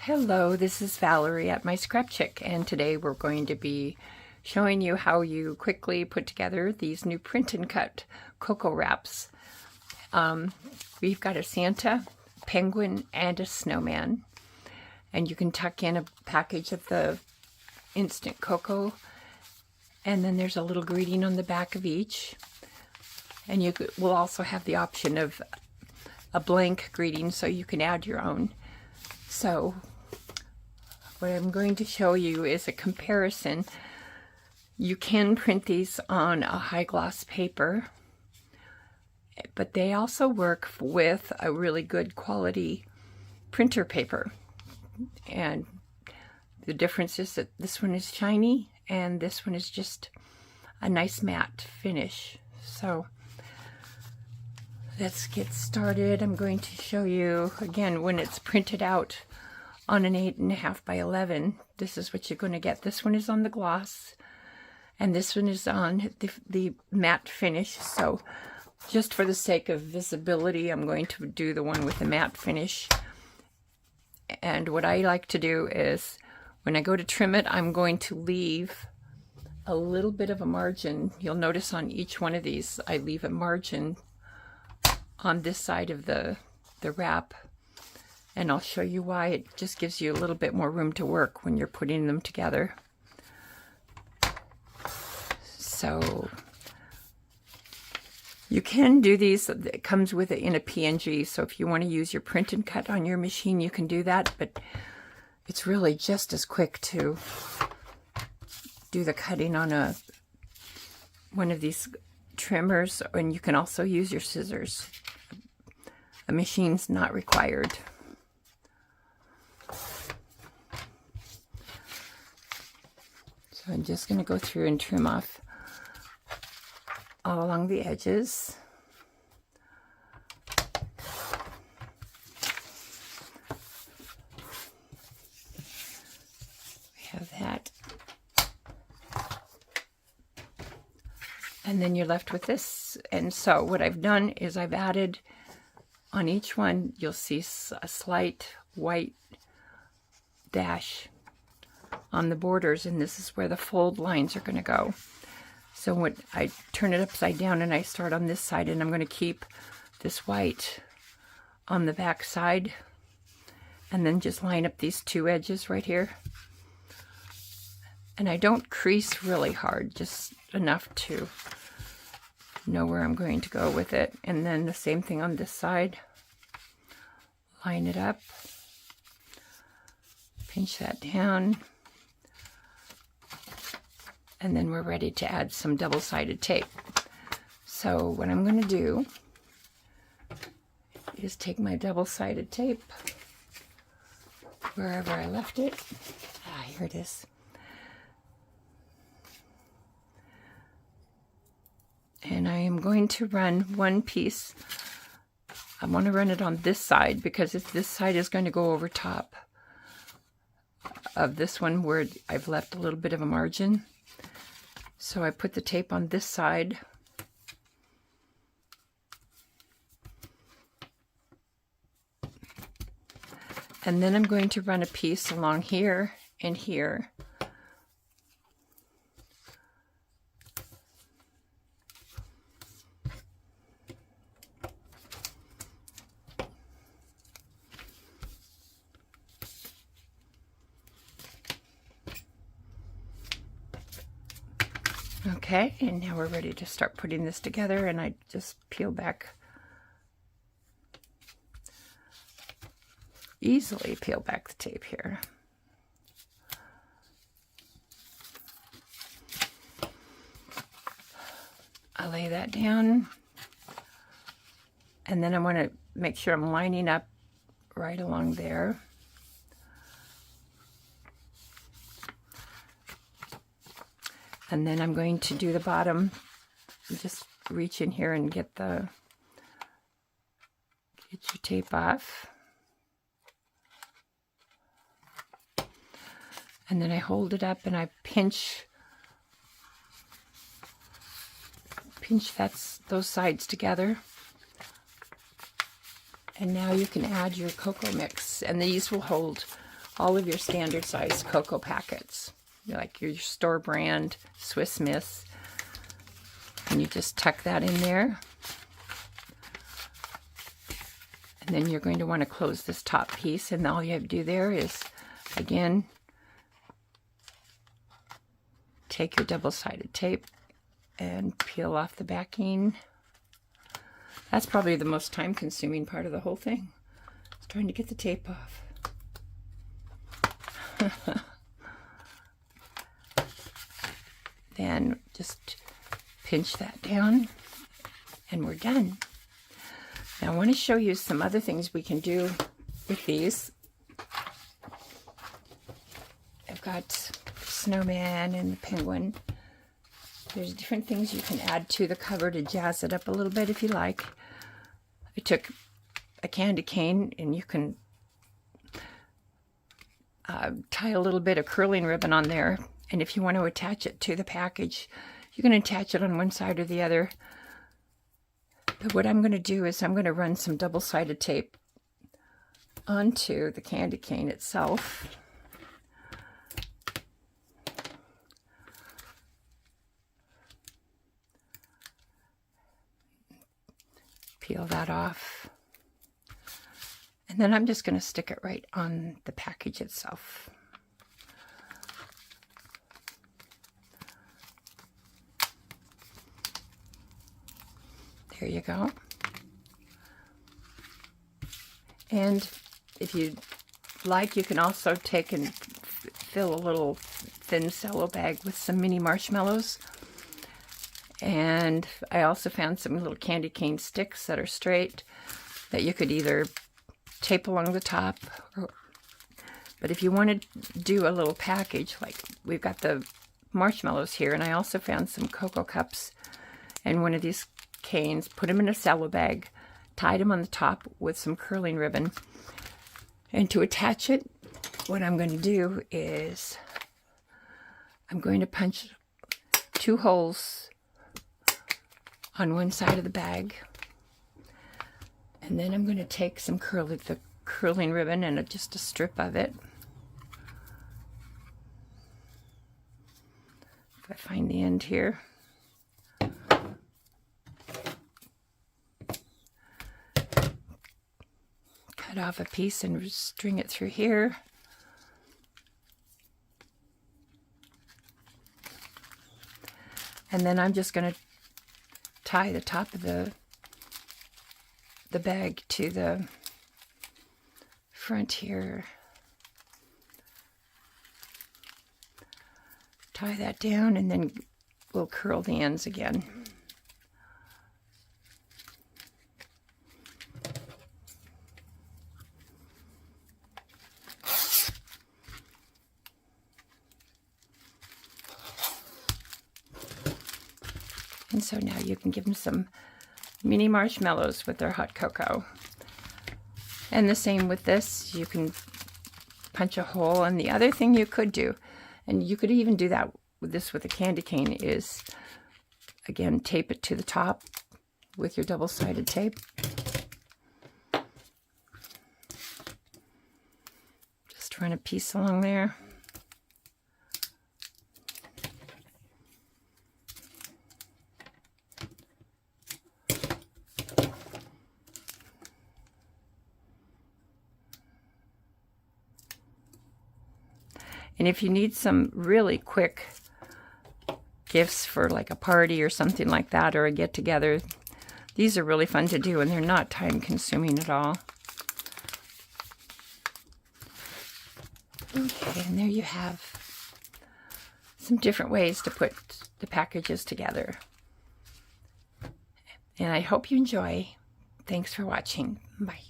Hello, this is Valerie at My Scrap Chick, and today we're going to be showing you how you quickly put together these new print and cut cocoa wraps. We've got a Santa, penguin, and a snowman, and you can tuck in a package of the instant cocoa, and then there's a little greeting on the back of each, and you will also have the option of a blank greeting so you can add your own. So what I'm going to show you is a comparison. You can print these on a high gloss paper, but they also work with a really good quality printer paper. And the difference is that this one is shiny and this one is just a nice matte finish. So let's get started. I'm going to show you again when it's printed out on an 8.5 by 11. This is what you're going to get. This one is on the gloss and this one is on the matte finish. So just for the sake of visibility, I'm going to do the one with the matte finish. And what I like to do is when I go to trim it, I'm going to leave a little bit of a margin. You'll notice on each one of these I leave a margin on this side of the wrap, and I'll show you why. It just gives you a little bit more room to work when you're putting them together. So you can do these. It comes with it in a PNG, so if you want to use your print and cut on your machine, you can do that, but it's really just as quick to do the cutting on one of these trimmers, and you can also use your scissors. A machine's not required. So I'm just going to go through and trim off all along the edges. We have that. And then you're left with this. And so what I've done is I've added on each one, you'll see a slight white dash on the borders, and this is where the fold lines are going to go. So when I turn it upside down and I start on this side, and I'm going to keep this white on the back side, and then just line up these two edges right here. And I don't crease really hard, just enough to know where I'm going to go with it. And then the same thing on this side. Line it up, pinch that down, and then we're ready to add some double-sided tape. So what I'm going to do is take my double-sided tape wherever I left it. Here it is. And I am going to run one piece. I want to run it on this side because this side is going to go over top of this one where I've left a little bit of a margin. So I put the tape on this side. And then I'm going to run a piece along here and here. Okay, and now we're ready to start putting this together, and I just peel back, easily peel back the tape here. I lay that down, and then I want to make sure I'm lining up right along there. And then I'm going to do the bottom. Just reach in here and get your tape off. And then I hold it up and I pinch those sides together. And now you can add your cocoa mix, and these will hold all of your standard size cocoa packets, like your store brand Swiss Miss, and you just tuck that in there. And then you're going to want to close this top piece, and all you have to do there is, again, take your double-sided tape and peel off the backing. That's probably the most time-consuming part of the whole thing, is trying to get the tape off. Then just pinch that down, and we're done. Now I want to show you some other things we can do with these. I've got Snowman and the penguin. There's different things you can add to the cover to jazz it up a little bit if you like. I took a candy cane, and you can tie a little bit of curling ribbon on there, and if you want to attach it to the package, you can attach it on one side or the other. But what I'm going to do is I'm going to run some double-sided tape onto the candy cane itself. Peel that off. And then I'm just going to stick it right on the package itself. There you go. And if you like, you can also take and fill a little thin cello bag with some mini marshmallows. And I also found some little candy cane sticks that are straight that you could either tape along the top, but if you want to do a little package, like we've got the marshmallows here, and I also found some cocoa cups and one of these canes, put them in a cello bag, tied them on the top with some curling ribbon, and to attach it, what I'm going to do is I'm going to punch 2 holes on one side of the bag, and then I'm going to take some curling ribbon and just a strip of it. If I find the end here. Cut off a piece and string it through here. And then I'm just going to tie the top of the bag to the front here. Tie that down, and then we'll curl the ends again. And so now you can give them some mini marshmallows with their hot cocoa. And the same with this, you can punch a hole. And the other thing you could do, and you could even do that with this with a candy cane, is again tape it to the top with your double-sided tape. Just run a piece along there. And if you need some really quick gifts for like a party or something like that, or a get-together, these are really fun to do, and they're not time-consuming at all. Okay, and there you have some different ways to put the packages together. And I hope you enjoy. Thanks for watching. Bye.